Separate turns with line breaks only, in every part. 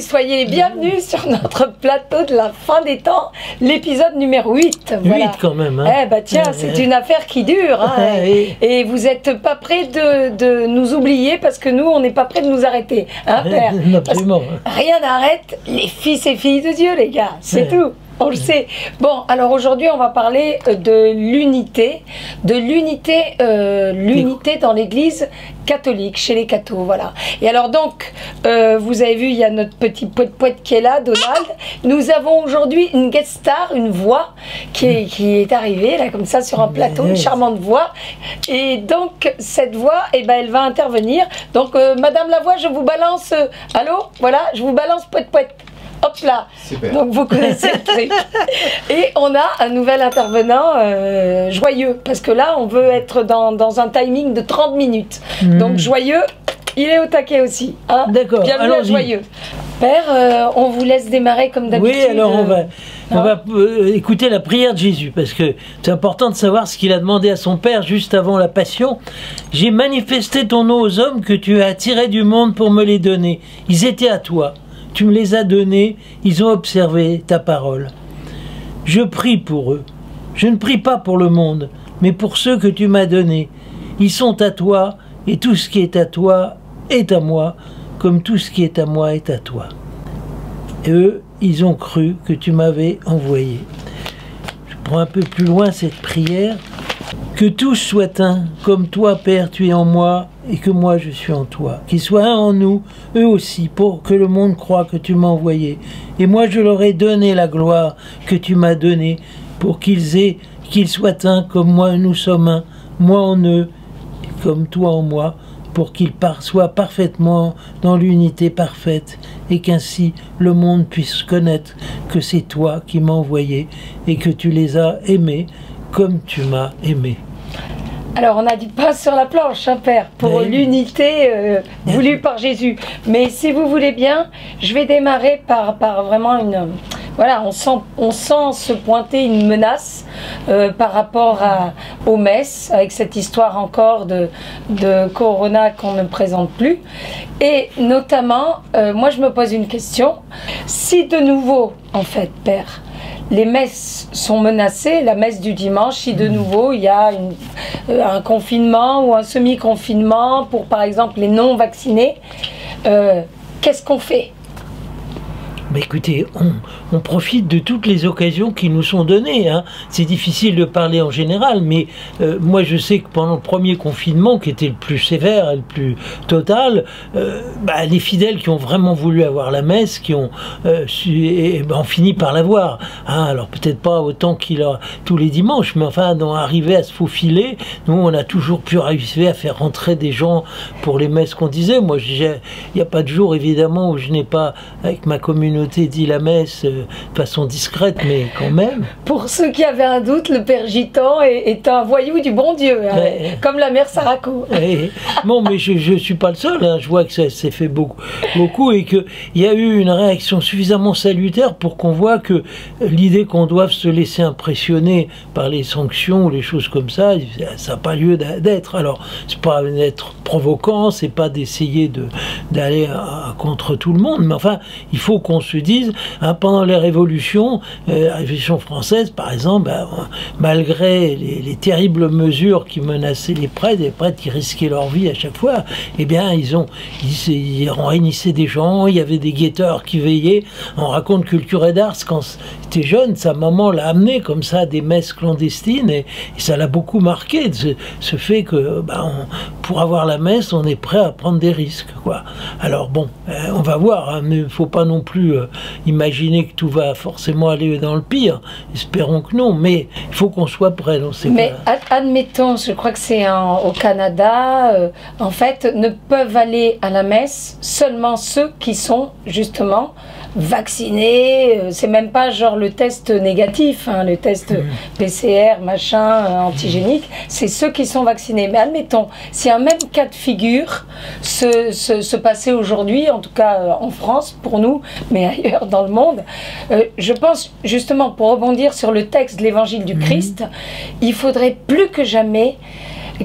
soyez les bienvenus sur notre plateau de la fin des temps, l'épisode numéro 8. Voilà.
8 quand même. Hein.
Eh ben tiens, c'est une affaire qui dure. Hein, et vous n'êtes pas prêts de nous oublier parce que nous, on n'est pas prêts de nous arrêter. Hein, Père?
Absolument.
Rien n'arrête les fils et filles de Dieu, les gars. C'est tout. On le sait. Bon, alors aujourd'hui, on va parler de l'unité, l'unité dans l'Église catholique, chez les cathos, voilà. Et alors donc, vous avez vu, il y a notre petit poète qui est là, Donald. Nous avons aujourd'hui une guest star, une voix qui est arrivée, là, comme ça, sur un plateau, une charmante voix. Et donc, cette voix, eh ben, elle va intervenir. Donc, Madame la voix, je vous balance, allô, voilà, je vous balance poète. Hop là. Super. Donc vous connaissez le truc. Et on a un nouvel intervenant joyeux, parce que là on veut être dans un timing de 30 minutes. Donc joyeux, il est au taquet aussi. Hein. D'accord. Bienvenue à Joyeux. Père, on vous laisse démarrer comme d'habitude.
Oui, alors on va écouter la prière de Jésus, parce que c'est important de savoir ce qu'il a demandé à son Père juste avant la Passion. J'ai manifesté ton nom aux hommes que tu as attirés du monde pour me les donner. Ils étaient à toi. Tu me les as donnés, ils ont observé ta parole. Je prie pour eux. Je ne prie pas pour le monde, mais pour ceux que tu m'as donnés. Ils sont à toi, et tout ce qui est à toi est à moi, comme tout ce qui est à moi est à toi. Et eux, ils ont cru que tu m'avais envoyé. Je prends un peu plus loin cette prière. Que tous soient un, comme toi, Père, tu es en moi, et que moi je suis en toi. Qu'ils soient un en nous, eux aussi, pour que le monde croie que tu m'as envoyé. Et moi je leur ai donné la gloire que tu m'as donnée, pour qu'ils soient un comme moi nous sommes un, moi en eux, comme toi en moi, pour qu'ils soient parfaitement dans l'unité parfaite, et qu'ainsi le monde puisse connaître que c'est toi qui m'as envoyé, et que tu les as aimés comme tu m'as aimé.
Alors, on a dit pas sur la planche, hein, Père, pour l'unité voulue par Jésus. Mais si vous voulez bien, je vais démarrer par vraiment une... Voilà, on sent se pointer une menace par rapport aux messes, avec cette histoire encore de Corona qu'on ne présente plus. Et notamment, moi je me pose une question. Si de nouveau, en fait, Père, les messes sont menacées, la messe du dimanche, si de nouveau il y a un confinement ou un semi-confinement pour par exemple les non-vaccinés, qu'est-ce qu'on fait ?
Mais écoutez, on profite de toutes les occasions qui nous sont données. Hein. C'est difficile de parler en général, mais moi je sais que pendant le premier confinement, qui était le plus sévère et le plus total, les fidèles qui ont vraiment voulu avoir la messe, qui ont fini par l'avoir. Hein. Alors peut-être pas autant tous les dimanches, mais enfin, arrivé à se faufiler, nous on a toujours pu réussir à faire rentrer des gens pour les messes qu'on disait. Moi, il n'y a pas de jour évidemment où je n'ai pas, avec ma communauté, dit la messe de façon discrète, mais quand même.
Pour ceux qui avaient un doute, le Père Gitan est un voyou du bon Dieu, hein, comme la mère Sarako.
Bon, mais je ne suis pas le seul, hein. Je vois que ça s'est fait beaucoup et qu'il y a eu une réaction suffisamment salutaire pour qu'on voit que l'idée qu'on doive se laisser impressionner par les sanctions ou les choses comme ça n'a pas lieu d'être. Alors, c'est pas d'être provoquant, c'est pas d'essayer d'aller contre tout le monde, mais enfin, il faut qu'on se dise, hein, pendant les révolutions, la Révolution française par exemple, malgré les terribles mesures qui menaçaient les prêtres qui risquaient leur vie à chaque fois, eh bien ils réunissaient des gens, il y avait des guetteurs qui veillaient. On raconte que le curé d'Ars, quand il était jeune, sa maman l'a amené comme ça à des messes clandestines et ça l'a beaucoup marqué, ce fait que pour avoir la messe, on est prêt à prendre des risques, quoi. Alors bon, on va voir, hein, mais il ne faut pas non plus imaginer que tout va forcément aller dans le pire. Espérons que non, mais il faut qu'on soit prêt dans ces cas-là.
Mais admettons, je crois que c'est au Canada, en fait, ne peuvent aller à la messe seulement ceux qui sont justement vaccinés. C'est même pas genre le test négatif, hein, le test PCR, machin, antigénique, c'est ceux qui sont vaccinés. Mais admettons, si un même cas de figure se passait aujourd'hui, en tout cas en France pour nous, mais ailleurs dans le monde, je pense justement, pour rebondir sur le texte de l'évangile du Christ, il faudrait plus que jamais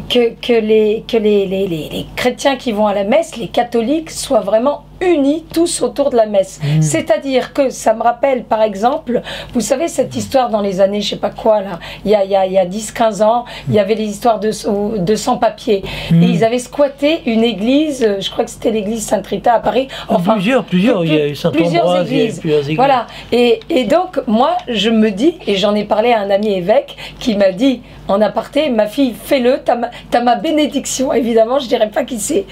que les chrétiens qui vont à la messe, les catholiques, soient vraiment unis tous autour de la messe. C'est-à-dire que ça me rappelle, par exemple, vous savez, cette histoire dans les années, je sais pas quoi, là, il y a 10-15 ans, il y avait les histoires de sans-papiers. Et ils avaient squatté une église, je crois que c'était l'église Sainte-Rita à Paris. Enfin,
plusieurs, il y a eu Saint-Ambroise, il y a eu plusieurs églises.
Voilà. Et donc, moi, je me dis, et j'en ai parlé à un ami évêque qui m'a dit, en aparté, ma fille, fais-le, t'as ma bénédiction. Évidemment, je dirais pas qui c'est.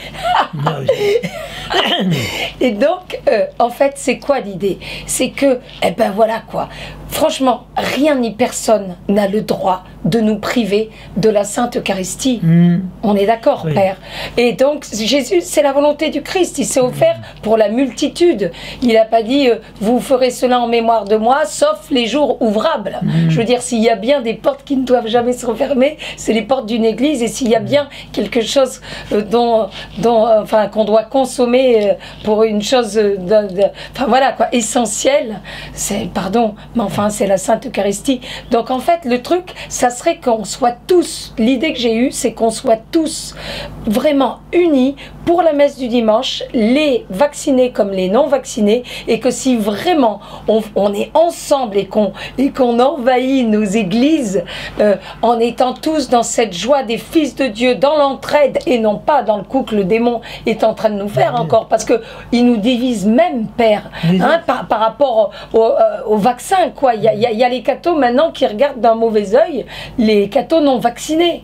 Et donc, en fait, c'est quoi l'idée? C'est que, eh ben voilà quoi. Franchement, rien ni personne n'a le droit de nous priver de la Sainte Eucharistie. On est d'accord, Père? Et donc, Jésus, c'est la volonté du Christ. Il s'est offert pour la multitude. Il n'a pas dit, vous ferez cela en mémoire de moi, sauf les jours ouvrables. Je veux dire, s'il y a bien des portes qui ne doivent jamais se refermer, c'est les portes d'une église. Et s'il y a bien quelque chose enfin, qu'on doit consommer pour une chose, enfin voilà quoi, essentielle, c'est, pardon, mais enfin, c'est la Sainte Eucharistie. Donc en fait, le truc, ça serait qu'on soit tous, l'idée que j'ai eue, c'est qu'on soit tous vraiment unis pour la messe du dimanche, les vaccinés comme les non vaccinés, et que si vraiment on est ensemble et qu'on envahit nos églises en étant tous dans cette joie des fils de Dieu, dans l'entraide et non pas dans le coup que le démon est en train de nous faire encore, parce que il nous divise même, Père, hein, par rapport au vaccin, quoi. Il y a les cathos maintenant qui regardent d'un mauvais œil les cathos non vaccinés.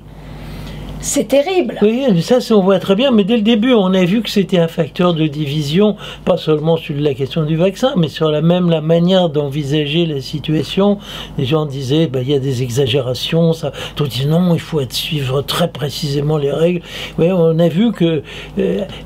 C'est terrible.
Oui, ça on voit très bien, mais dès le début on a vu que c'était un facteur de division, pas seulement sur la question du vaccin, mais sur la manière d'envisager la situation. Les gens disaient, il y a des exagérations, ça. D'autres disent non, il faut suivre très précisément les règles. Oui, on a vu que,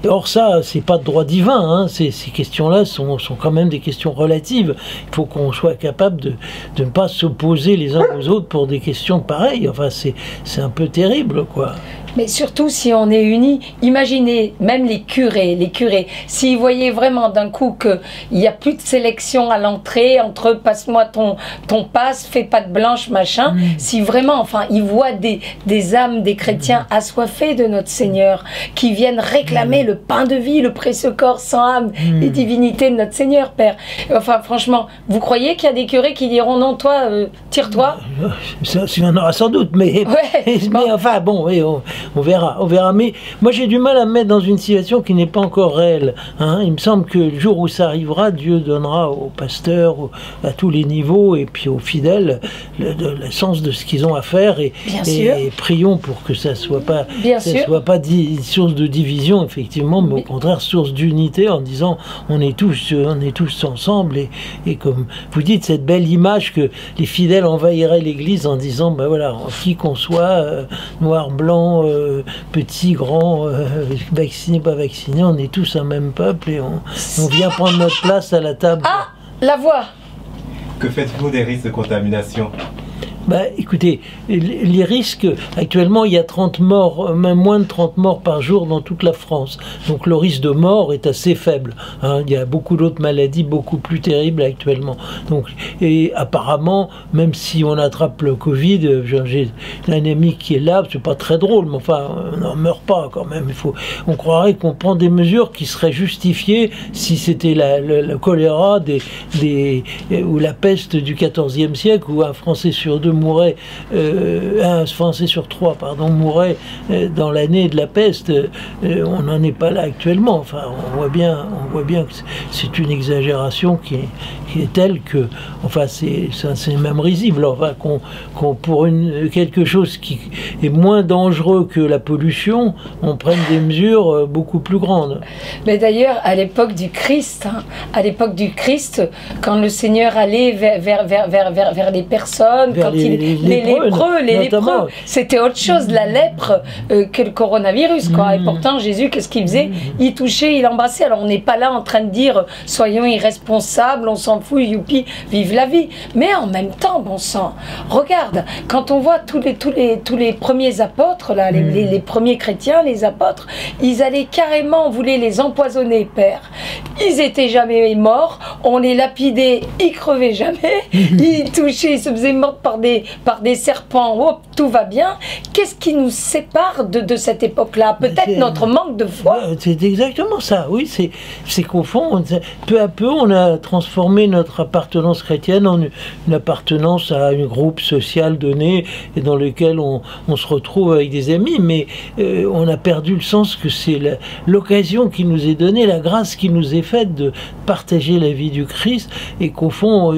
or ça, c'est pas de droit divin, hein, ces questions-là sont quand même des questions relatives. Il faut qu'on soit capable de ne pas s'opposer les uns aux autres pour des questions pareilles. Enfin, c'est un peu terrible, quoi.
Mais surtout si on est unis, imaginez même les curés, s'ils voyaient vraiment d'un coup qu'il n'y a plus de sélection à l'entrée entre passe-moi ton passe, fais pas de blanche, machin, si vraiment, enfin, ils voient des âmes, des chrétiens assoiffés de notre Seigneur, qui viennent réclamer le pain de vie, le précieux corps sans âme et divinité de notre Seigneur, Père. Enfin, franchement, vous croyez qu'il y a des curés qui diront non, toi, tire-toi?
Il y en aura sans doute, mais, mais enfin, bon, oui, on verra. Mais moi, j'ai du mal à me mettre dans une situation qui n'est pas encore réelle. Hein. Il me semble que le jour où ça arrivera, Dieu donnera aux pasteurs, à tous les niveaux, et puis aux fidèles, le sens de ce qu'ils ont à faire. Et prions pour que ça ne soit pas, source de division, effectivement, mais au contraire, source d'unité, en disant on est tous ensemble. Et comme vous dites, cette belle image que les fidèles envahiraient l'Église en disant, ben voilà, qui qu'on soit, noir, blanc, petit, grand, vacciné, pas vacciné, on est tous un même peuple et on vient prendre notre place à la table.
Ah, la voix.
Que faites-vous des risques de contamination?
Écoutez, les risques, actuellement, il y a 30 morts, même moins de 30 morts par jour dans toute la France. Donc le risque de mort est assez faible. Hein. Il y a beaucoup d'autres maladies beaucoup plus terribles actuellement. Donc, et apparemment, même si on attrape le Covid, j'ai un ami qui est là, c'est pas très drôle, mais enfin, on n'en meurt pas quand même. On croirait qu'on prend des mesures qui seraient justifiées si c'était le choléra ou la peste du XIVe siècle, où un Français sur deux mourait, un Français sur trois, mourait dans l'année de la peste. On n'en est pas là actuellement. Enfin, on voit bien que c'est une exagération qui est telle que, enfin, c'est même risible. Enfin, qu'on pour quelque chose qui est moins dangereux que la pollution, on prenne des mesures beaucoup plus grandes.
Mais d'ailleurs, à l'époque du Christ, quand le Seigneur allait vers les personnes, les lépreux, c'était autre chose, la lèpre, que le coronavirus, quoi. Et pourtant, Jésus, qu'est-ce qu'il faisait? Il touchait, il embrassait. Alors, on n'est pas là en train de dire, soyons irresponsables, on s'en fout, youpi, vive la vie. Mais en même temps, bon sang, regarde, quand on voit tous les premiers apôtres, là, les premiers chrétiens, les apôtres, ils allaient carrément, on voulait les empoisonner, Père. Ils étaient jamais morts, on les lapidait, ils crevaient jamais, ils touchaient, ils se faisaient mordre par des par des serpents, hop, tout va bien. Qu'est-ce qui nous sépare de cette époque-là? Peut-être notre manque de foi.
C'est exactement ça, oui. C'est qu'au fond, peu à peu, on a transformé notre appartenance chrétienne en une appartenance à un groupe social donné et dans lequel on se retrouve avec des amis, mais on a perdu le sens que c'est l'occasion qui nous est donnée, la grâce qui nous est faite de partager la vie du Christ, et qu'au fond,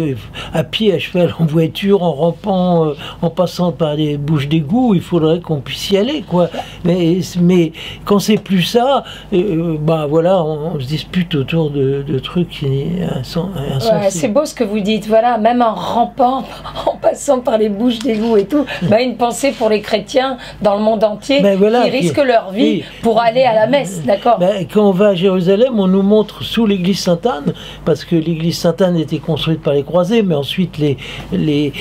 à pied, à cheval, en voiture, en rampant, en passant par les bouches d'égout, il faudrait qu'on puisse y aller, quoi. Mais quand c'est plus ça, bah voilà, on se dispute autour de trucs qui insensés.
Ouais, c'est beau ce que vous dites, voilà, même en rampant, en passant par les bouches d'égout et tout, bah, une pensée pour les chrétiens dans le monde entier qui risquent leur vie pour aller à la messe, d'accord?
Quand on va à Jérusalem, on nous montre sous l'église Sainte-Anne, parce que l'église Sainte-Anne était construite par les croisés, mais ensuite les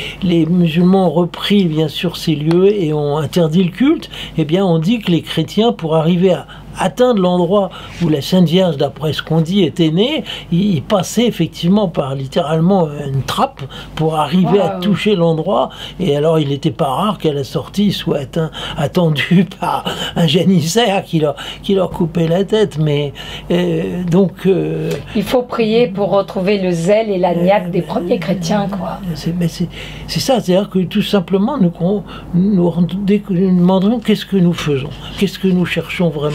musulmans ont repris bien sûr ces lieux et ont interdit le culte. Eh bien, on dit que les chrétiens, pour arriver à atteindre l'endroit où la Sainte Vierge, d'après ce qu'on dit, était née, il passait effectivement par littéralement une trappe pour arriver à toucher l'endroit. Et alors, il n'était pas rare qu'à la sortie, il soit attendu par un janissaire qui leur coupait la tête. Mais donc...
il faut prier pour retrouver le zèle et la niaque des premiers chrétiens, quoi.
C'est ça, c'est-à-dire que tout simplement, nous demandons qu'est-ce que nous faisons, qu'est-ce que nous cherchons vraiment.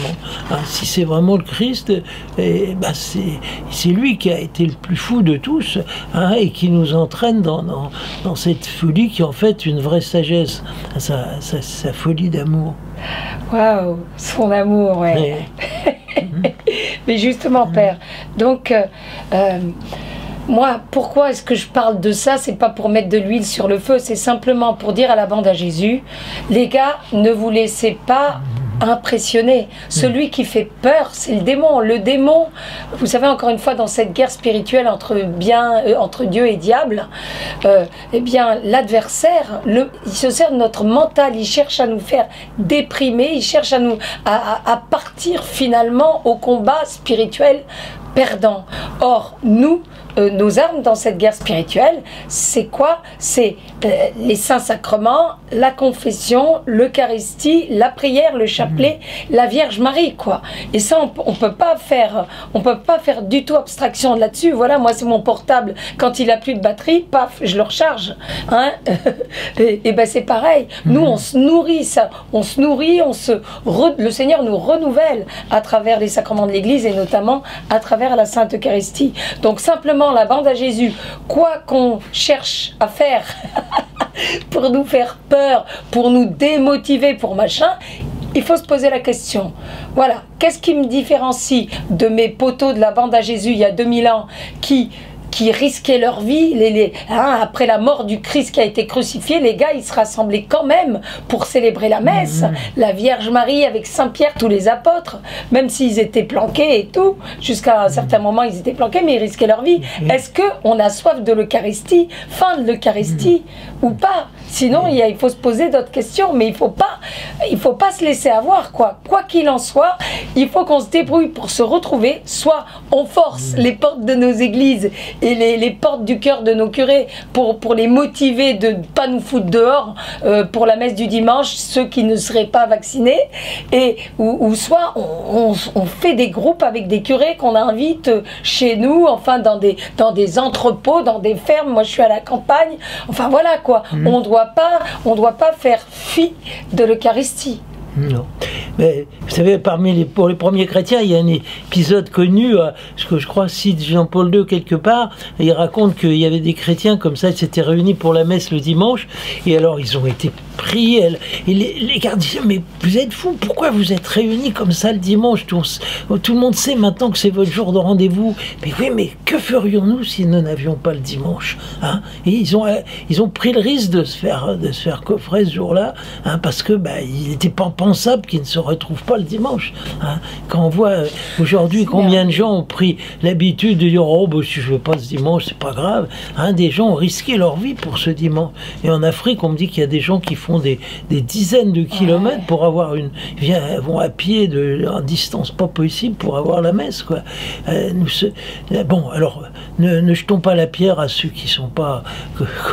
Si c'est vraiment le Christ, c'est lui qui a été le plus fou de tous, et qui nous entraîne dans cette folie qui est en fait une vraie sagesse, sa folie d'amour.
Waouh, son amour, ouais. Mais justement, Père, donc... moi, pourquoi est-ce que je parle de ça? C'est pas pour mettre de l'huile sur le feu, c'est simplement pour dire à la bande à Jésus, les gars, ne vous laissez pas impressionner. Celui qui fait peur, c'est le démon. Le démon, vous savez, encore une fois, dans cette guerre spirituelle entre Dieu et diable, eh bien, l'adversaire, il se sert de notre mental, il cherche à nous faire déprimer, il cherche à partir finalement au combat spirituel perdant. Or, nous, nos armes dans cette guerre spirituelle, c'est quoi? C'est les saints sacrements, la confession, l'Eucharistie, la prière, le chapelet, la Vierge Marie, quoi. Et ça, on peut pas faire du tout abstraction là-dessus. Voilà, moi, c'est mon portable. Quand il a plus de batterie, paf, je le recharge. Hein. Et ben, c'est pareil. Nous, on se nourrit, ça. On se nourrit, le Seigneur nous renouvelle à travers les sacrements de l'Église et notamment à travers la Sainte Eucharistie. Donc, simplement, la bande à Jésus, quoi qu'on cherche à faire pour nous faire peur, pour nous démotiver, pour machin, il faut se poser la question. Voilà, qu'est-ce qui me différencie de mes poteaux de la bande à Jésus il y a 2000 ans qui risquaient leur vie, après la mort du Christ qui a été crucifié, les gars, ils se rassemblaient quand même pour célébrer la messe. La Vierge Marie avec Saint-Pierre, tous les apôtres, même s'ils étaient planqués et tout, jusqu'à un certain moment, ils étaient planqués, mais ils risquaient leur vie. Est-ce qu'on a soif de l'Eucharistie, fin de l'Eucharistie, ou pas? Sinon, il faut se poser d'autres questions, mais il faut pas se laisser avoir, quoi. Quoi qu'il en soit, il faut qu'on se débrouille pour se retrouver, soit on force les portes de nos églises et les portes du cœur de nos curés pour les motiver de ne pas nous foutre dehors pour la messe du dimanche, ceux qui ne seraient pas vaccinés, ou soit on fait des groupes avec des curés qu'on invite chez nous, enfin dans des entrepôts, dans des fermes. Moi je suis à la campagne, enfin voilà quoi. On doit pas faire fi de l'Eucharistie.
Non. Mais vous savez, pour les premiers chrétiens, il y a un épisode connu, ce que je crois cite Jean-Paul II quelque part. Il raconte qu'il y avait des chrétiens comme ça, ils s'étaient réunis pour la messe le dimanche, et alors ils ont été pris. Et les gars disaient, mais vous êtes fous, pourquoi vous êtes réunis comme ça le dimanche? Tout le monde sait maintenant que c'est votre jour de rendez-vous. Mais oui, mais que ferions-nous si nous n'avions pas le dimanche, hein? Et ils ont pris le risque de se faire coffrer ce jour-là, hein, parce que il n'était pas pensable qu'ils ne se retrouvent pas le dimanche, hein. Quand on voit aujourd'hui combien de gens ont pris l'habitude de dire, oh si je veux pas ce dimanche, c'est pas grave, hein, des gens ont risqué leur vie pour ce dimanche. Et en Afrique, on me dit qu'il y a des gens qui font font des dizaines de kilomètres pour avoir vont à pied en distance pas possible pour avoir la messe, quoi. Bon, alors, ne jetons pas la pierre à ceux qui sont pas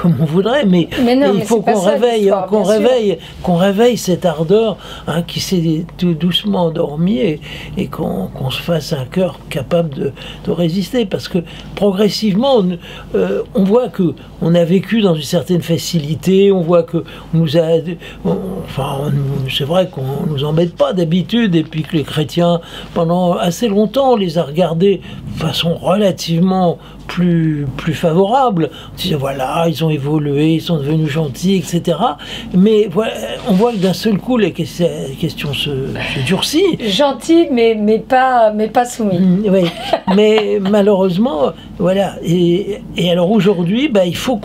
comme on voudrait, mais il faut qu'on réveille cette ardeur, hein, qui s'est tout doucement endormie, et qu'on se fasse un cœur capable de résister, parce que progressivement on voit que on a vécu dans une certaine facilité, on voit que c'est vrai qu'on nous embête pas d'habitude, et puis que les chrétiens pendant assez longtemps on les a regardés de façon relativement plus favorable. On disait voilà, ils ont évolué, ils sont devenus gentils, etc. Mais voilà, on voit que d'un seul coup les questions se durcissent.
Gentils, mais pas soumis.
Oui, mais malheureusement, voilà. Et alors aujourd'hui, il faut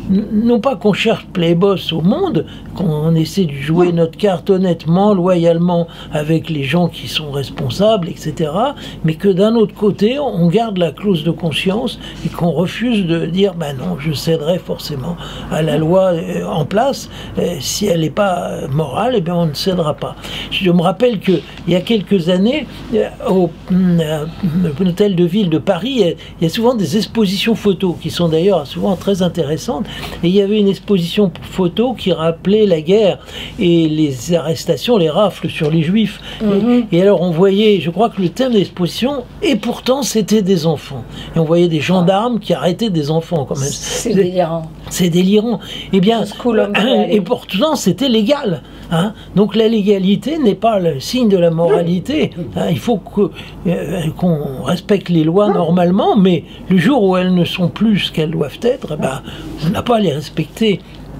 non pas qu'on cherche les boss au monde, qu'on essaie de jouer notre carte honnêtement, loyalement avec les gens qui sont responsables, etc. Mais que d'un autre côté, on garde la clause de conscience et qu'on refuse de dire non, je céderai forcément à la loi en place. Si elle n'est pas morale, eh bien on ne cédera pas. Je me rappelle qu'il y a quelques années, au hôtel de ville de Paris, il y a souvent des expositions photos qui sont d'ailleurs souvent très intéressantes. Et il y avait une exposition photo qui rappelait la guerre et les arrestations, les rafles sur les juifs. Et alors on voyait, je crois que le thème de l'exposition, et pourtant c'était des enfants. Et on voyait des gendarmes qui arrêtaient des enfants quand même.
C'est délirant.
C'est délirant. Eh bien, et pourtant c'était légal. Hein. Donc la légalité n'est pas le signe de la moralité. Hein. Il faut qu'on respecte les lois normalement, mais le jour où elles ne sont plus ce qu'elles doivent être, on n'a pas à les respecter.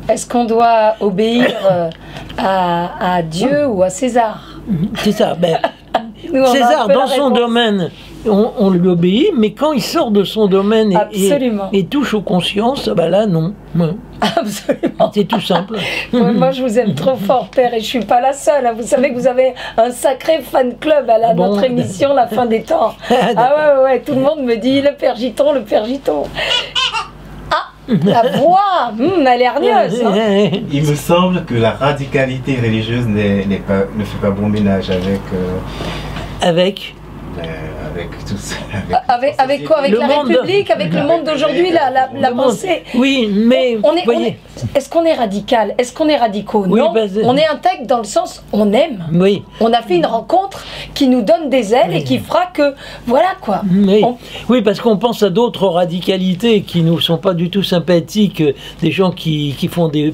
Est-ce qu'on doit obéir à Dieu ou à César?
C'est ça. César, dans son domaine, on lui obéit, mais quand il sort de son domaine et touche aux consciences, là, non.
Absolument.
C'est tout simple.
Moi, je vous aime trop fort, Père, et je suis pas la seule. Hein. Vous savez que vous avez un sacré fan club à notre émission, La Fin des Temps. Ouais, tout le monde me dit le Père Giton, le Père Giton. La voix, elle est hargneuse. Hein.
Il me semble que la radicalité religieuse ne fait pas bon ménage avec tout ça.
Avec quoi? Avec la République, avec le monde d'aujourd'hui, la pensée.
Oui, mais
est-ce qu'on est radical? Est-ce qu'on est radicaux?
Oui,
non, on est intègre dans le sens on aime.
Oui.
On a fait une rencontre qui nous donne des ailes et qui fera que voilà quoi.
Oui, parce qu'on pense à d'autres radicalités qui nous sont pas du tout sympathiques, des gens qui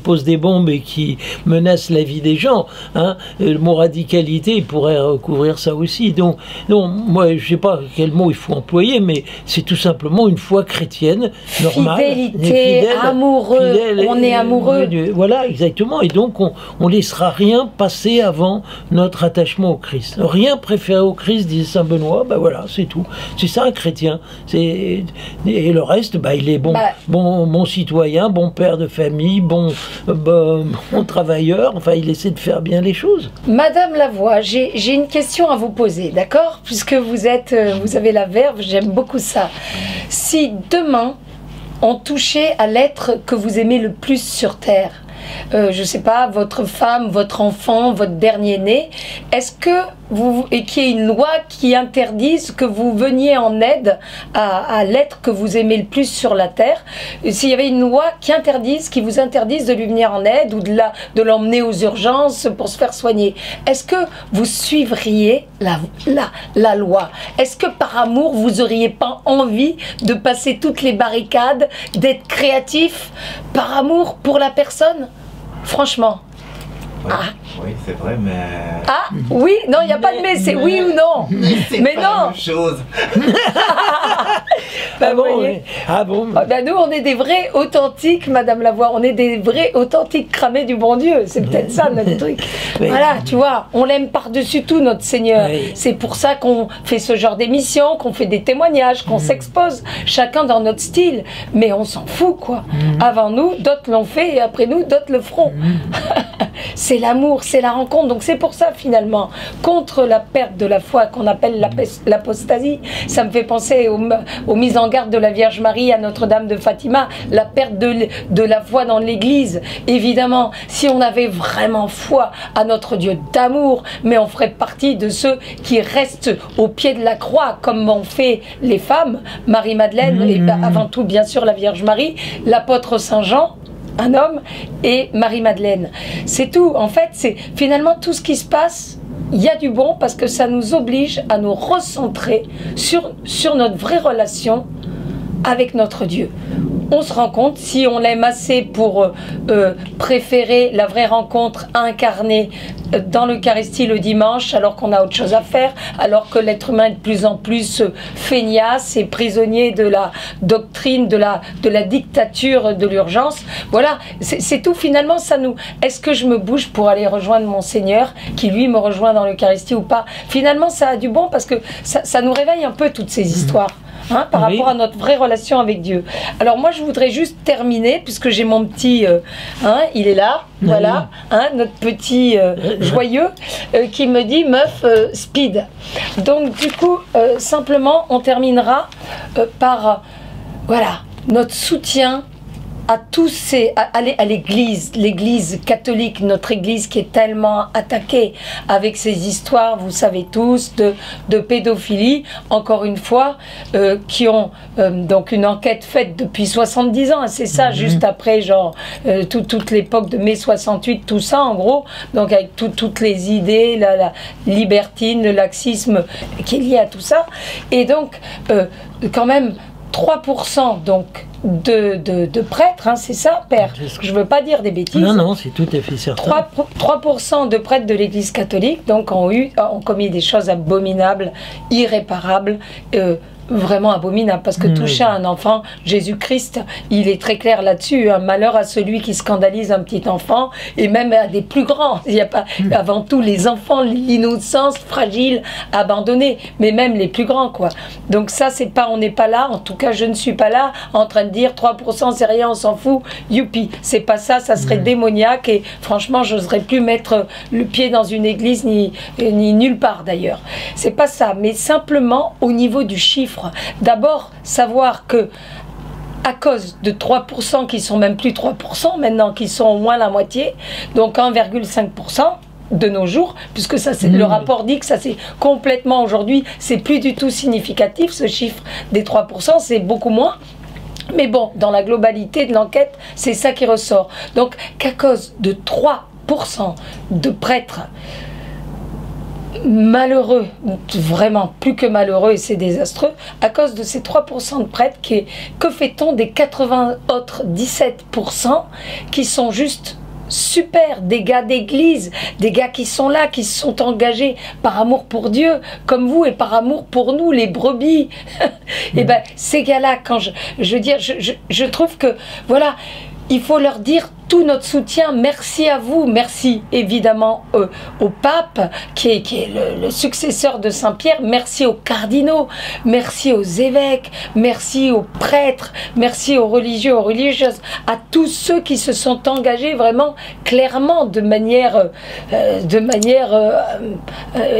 posent des bombes et qui menacent la vie des gens. Hein. Le mot radicalité, il pourrait recouvrir ça aussi. Donc, non, moi, je sais pas quel mot il faut employer, mais c'est tout simplement une foi chrétienne normale.
Fidélité, amoureux, on est amoureux.
Voilà, exactement. Et donc, on laissera rien passer avant notre attachement au Christ. Rien préféré au Christ, disait Saint Benoît, voilà, c'est tout. C'est ça un chrétien. Et le reste, il est bon citoyen, bon père de famille, bon travailleur. Enfin, il essaie de faire bien les choses.
Madame Lavoie, j'ai une question à vous poser, d'accord? Puisque vous avez la verve, j'aime beaucoup ça. Si demain, on touchait à l'être que vous aimez le plus sur Terre, je sais pas, votre femme, votre enfant, votre dernier-né, est-ce que qu'il y ait une loi qui interdise que vous veniez en aide à l'être que vous aimez le plus sur la Terre? S'il y avait une loi qui vous interdise de lui venir en aide ou de l'emmener aux urgences pour se faire soigner, est-ce que vous suivriez la loi? Est-ce que par amour, vous auriez pas envie de passer toutes les barricades, d'être créatif par amour pour la personne? Franchement.
Oui, c'est vrai, mais...
Oui, non, il n'y a pas de mais, c'est oui ou non.
Mais non. La même chose.
Nous, on est des vrais authentiques, Madame Lavoie. On est des vrais authentiques cramés du bon Dieu. C'est peut-être ça, notre truc. Voilà, tu vois, on l'aime par-dessus tout, notre Seigneur. C'est pour ça qu'on fait ce genre d'émission, qu'on fait des témoignages, qu'on s'expose, chacun dans notre style. Mais on s'en fout, quoi. Avant nous, d'autres l'ont fait, et après nous, d'autres le feront. c'est l'amour, c'est la rencontre. Donc c'est pour ça finalement, contre la perte de la foi qu'on appelle l'apostasie, ça me fait penser aux mises en garde de la Vierge Marie à Notre-Dame de Fatima, la perte de la foi dans l'Église. Évidemment, si on avait vraiment foi à notre Dieu d'amour, mais on ferait partie de ceux qui restent au pied de la croix, comme ont fait les femmes, Marie-Madeleine, et avant tout bien sûr la Vierge Marie, l'apôtre Saint Jean, un homme, et Marie-Madeleine. C'est tout. En fait, c'est finalement tout ce qui se passe. Il y a du bon parce que ça nous oblige à nous recentrer sur notre vraie relation avec notre Dieu. On se rend compte, si on l'aime assez pour préférer la vraie rencontre incarnée dans l'Eucharistie le dimanche, alors qu'on a autre chose à faire, alors que l'être humain est de plus en plus feignasse et prisonnier de la doctrine, de la dictature de l'urgence. Voilà, c'est tout finalement. Ça nous. Est-ce que je me bouge pour aller rejoindre mon Seigneur, qui lui me rejoint dans l'Eucharistie ou pas? Finalement, ça a du bon parce que ça nous réveille un peu toutes ces histoires. Hein, par rapport à notre vraie relation avec Dieu. Alors moi je voudrais juste terminer, puisque j'ai mon petit, il est là, voilà, notre petit joyeux, qui me dit meuf speed. Donc du coup, simplement on terminera par, voilà, notre soutien à tous ces, à l'église catholique, notre église qui est tellement attaquée avec ces histoires, vous savez tous, de pédophilie, encore une fois, qui ont donc une enquête faite depuis 70 ans, c'est ça, juste après, genre, toute l'époque de mai 68, tout ça, en gros, donc avec toutes les idées, la libertine, le laxisme qui est lié à tout ça, et donc, quand même, 3% donc de prêtres, hein, c'est ça, Père? Je ne veux pas dire des bêtises.
Non, non, c'est tout à fait certain.
3% de prêtres de l'Église catholique donc ont commis des choses abominables, irréparables, vraiment abominable, parce que toucher à un enfant, Jésus-Christ, il est très clair là-dessus, un malheur à celui qui scandalise un petit enfant, et même à des plus grands. Il n'y a pas, avant tout, les enfants, l'innocence fragile, abandonnée, mais même les plus grands, quoi. Donc ça, c'est pas, on n'est pas là, en tout cas, je ne suis pas là, en train de dire 3%, c'est rien, on s'en fout, youpi. C'est pas ça, ça serait démoniaque, et franchement, j'oserais plus mettre le pied dans une église, ni nulle part d'ailleurs. C'est pas ça, mais simplement au niveau du chiffre. D'abord, savoir que à cause de 3% qui sont même plus 3% maintenant, qui sont au moins la moitié, donc 1,5% de nos jours, puisque ça, le rapport dit que ça c'est complètement aujourd'hui, c'est plus du tout significatif ce chiffre des 3%, c'est beaucoup moins. Mais bon, dans la globalité de l'enquête, c'est ça qui ressort. Donc qu'à cause de 3% de prêtres malheureux, vraiment plus que malheureux, et c'est désastreux, à cause de ces 3% de prêtres, que fait-on des 80 autres 17% qui sont juste super, des gars d'église, des gars qui sont là, qui se sont engagés par amour pour Dieu, comme vous, et par amour pour nous, les brebis. Et ben ces gars-là, quand je veux dire, je trouve que, voilà, il faut leur dire tout notre soutien, merci à vous, merci évidemment au pape qui est le successeur de Saint-Pierre, merci aux cardinaux, merci aux évêques, merci aux prêtres, merci aux religieux, aux religieuses, à tous ceux qui se sont engagés vraiment clairement de manière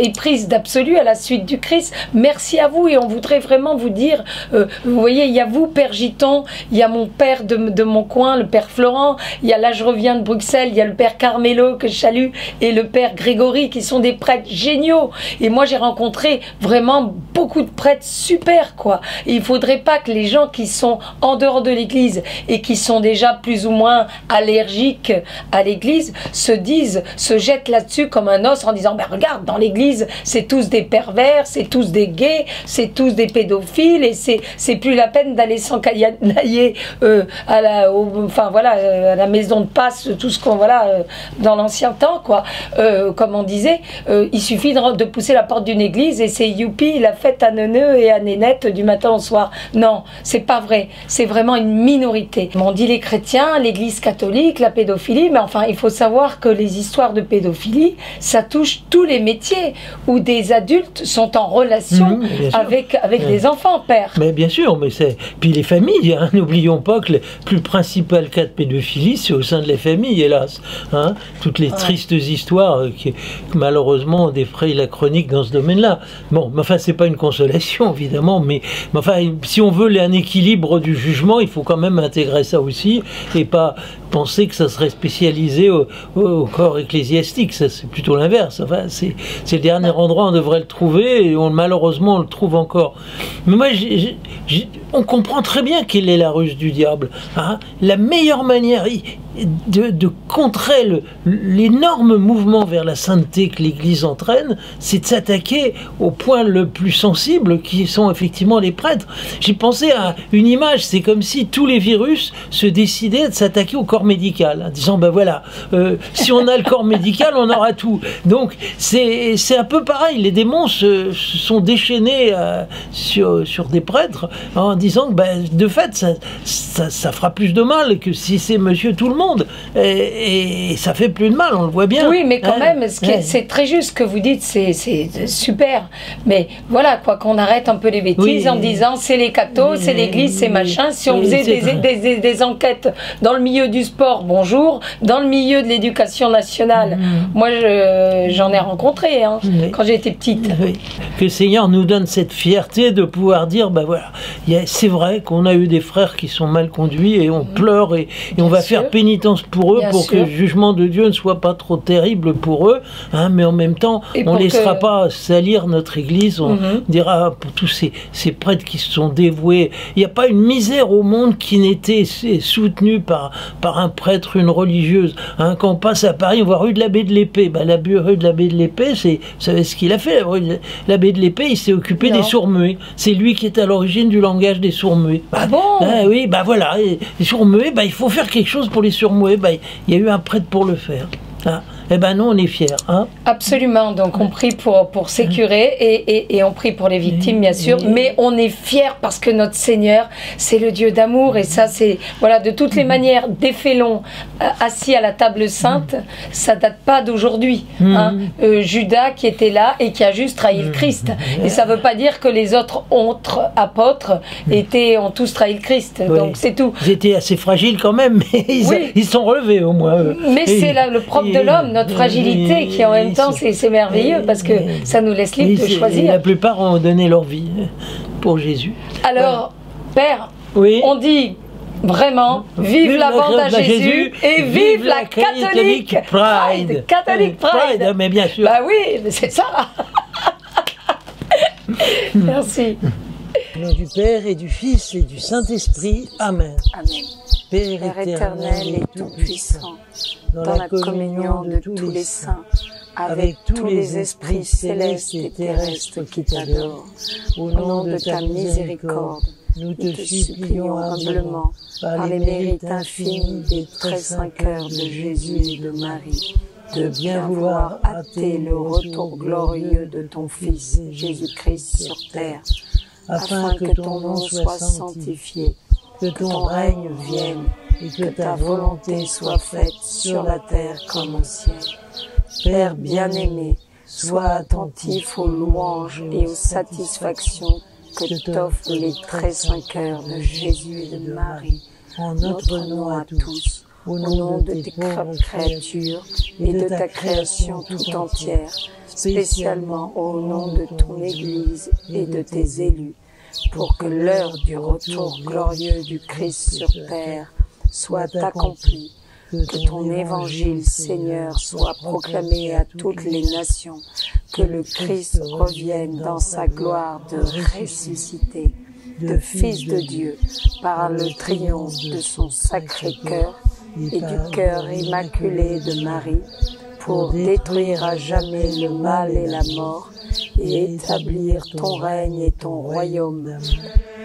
éprise d'absolu à la suite du Christ. Merci à vous, et on voudrait vraiment vous dire, vous voyez, il y a vous, Père Giton, il y a mon père de mon coin, le Père Florent, il y a là je reviens de Bruxelles, il y a le Père Carmelo que je salue et le Père Grégory qui sont des prêtres géniaux, et moi j'ai rencontré vraiment beaucoup de prêtres super, quoi. Et il faudrait pas que les gens qui sont en dehors de l'église et qui sont déjà plus ou moins allergiques à l'église se jettent là-dessus comme un os en disant ben regarde, dans l'église c'est tous des pervers, c'est tous des gays, c'est tous des pédophiles, et c'est plus la peine d'aller s'encanailler à la maison de passe, tout ce qu'on, voilà, dans l'ancien temps, quoi, comme on disait, il suffit de pousser la porte d'une église et c'est youpi, la fête à neuneux et à nénette du matin au soir. Non, c'est pas vrai, c'est vraiment une minorité. On dit les chrétiens, l'église catholique, la pédophilie, mais enfin il faut savoir que les histoires de pédophilie, ça touche tous les métiers où des adultes sont en relation avec des enfants, Père.
Mais bien sûr, mais c'est... Puis les familles, hein, n'oublions pas que le plus principal cas de pédophilie, c'est au sein de la famille, hélas. Hein, toutes les tristes histoires qui, malheureusement, ont défrayé la chronique dans ce domaine-là. Bon, mais enfin, c'est pas une consolation, évidemment, mais enfin, si on veut un équilibre du jugement, il faut quand même intégrer ça aussi, et pas penser que ça serait spécialisé au corps ecclésiastique. Ça, c'est plutôt l'inverse. Enfin, c'est le dernier endroit où on devrait le trouver, et malheureusement, on le trouve encore. Mais moi, on comprend très bien quelle est la ruse du diable. Hein. La meilleure manière de contrer l'énorme mouvement vers la sainteté que l'Église entraîne, c'est de s'attaquer au point le plus sensible, qui sont effectivement les prêtres. J'ai pensé à une image, c'est comme si tous les virus se décidaient de s'attaquer au corps médical, en disant, ben voilà, si on a le corps médical, on aura tout. Donc, c'est un peu pareil, les démons se sont déchaînés sur des prêtres, en disant que, ben, de fait, ça fera plus de mal que si c'est monsieur tout le monde. Et ça fait plus de mal, on le voit bien.
Oui, mais quand même, c'est très juste ce que vous dites, c'est super. Mais voilà, quoi, qu'on arrête un peu les bêtises en disant c'est les cathos, c'est l'église, c'est machin. Si on faisait des enquêtes dans le milieu du sport, bonjour, dans le milieu de l'éducation nationale, moi j'en ai rencontré quand j'étais petite.
Que le Seigneur nous donne cette fierté de pouvoir dire, ben voilà, c'est vrai qu'on a eu des frères qui sont mal conduits et on pleure et on va faire pénitence pour eux, pour que le jugement de Dieu ne soit pas trop terrible pour eux, hein, mais en même temps, on ne laissera pas salir notre Église, on dira pour tous ces prêtres qui se sont dévoués, il n'y a pas une misère au monde qui n'était soutenue par un prêtre, une religieuse. Hein, quand on passe à Paris, on voit rue de l'abbé de l'Épée. Ben, la rue de l'abbé de l'Épée, vous savez ce qu'il a fait, l'abbé de l'Épée, il s'est occupé des sourds-muets. C'est lui qui est à l'origine du langage des sourds-muets.
Ah bon?
Oui, ben voilà, les sourds-muets, ben, il faut faire quelque chose pour les sourds-muets. Ben, il y a eu un prêtre pour le faire. Hein. Eh ben nous, on est fiers. Hein.
Absolument. Donc, on prie pour sécurer et on prie pour les victimes, bien sûr. Mais on est fiers parce que notre Seigneur, c'est le Dieu d'amour. Et ça, c'est, voilà, de toutes les manières, des félons assis à la table sainte, ça date pas d'aujourd'hui. Hein. Judas qui était là et qui a juste trahi le Christ. Et ça veut pas dire que les autres apôtres ont tous trahi le Christ. Donc, c'est tout.
Ils étaient assez fragiles quand même, mais ils sont relevés au moins.
Mais c'est le propre de l'homme, notre fragilité, qui en même temps, c'est merveilleux parce que ça nous laisse libre de choisir.
La plupart ont donné leur vie pour Jésus.
Alors, Père, on dit vraiment, vive la bande à Jésus et vive la Catholic Pride. Catholic Pride.
Mais bien sûr.
Bah oui, c'est ça. Merci.
Au nom du Père et du Fils et du Saint-Esprit. Amen.
Amen.
Père éternel et tout-puissant,
dans la communion de tous les saints, avec tous les esprits célestes et terrestres qui t'adorent, au nom de ta miséricorde, nous te supplions humblement, par les mérites infinis des très saints cœurs de Jésus et de Marie, de bien vouloir hâter le retour glorieux de ton Fils Jésus-Christ sur terre, afin que ton nom soit sanctifié, que ton règne vienne et que ta volonté soit faite sur la terre comme au ciel. Père bien-aimé, sois attentif aux louanges et aux satisfactions que t'offrent les très saints cœurs de Jésus et de Marie, en notre nom à tous, au nom de tes créatures et de ta création tout entière, spécialement au nom de ton Église et de tes élus, pour que l'heure du retour glorieux du Christ sur terre soit accomplie, que ton évangile, Seigneur, soit proclamé à toutes les nations, que le Christ revienne dans sa gloire de ressuscité, de Fils de Dieu, par le triomphe de son sacré cœur et du cœur immaculé de Marie, pour détruire à jamais le mal et la mort, et établir ton règne et ton royaume,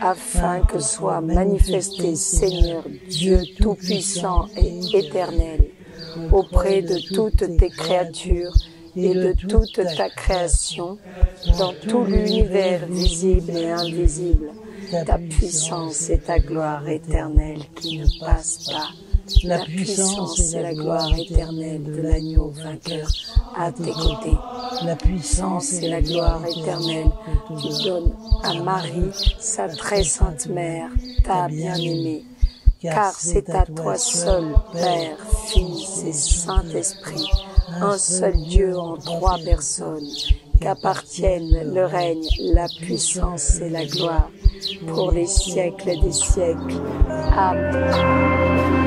afin que soit manifesté, Seigneur Dieu Tout-Puissant et éternel, auprès de toutes tes créatures et de toute ta création, dans tout l'univers visible et invisible, ta puissance et ta gloire éternelle qui ne passent pas. La puissance et la gloire éternelle de l'agneau vainqueur à tes côtés. La puissance et la gloire éternelle qui donne à Marie, sa très sainte mère, ta bien-aimée, car c'est à toi seul, Père, Fils et Saint-Esprit, un seul Dieu en trois personnes, qu'appartiennent le règne, la puissance et la gloire, pour les siècles des siècles. Amen.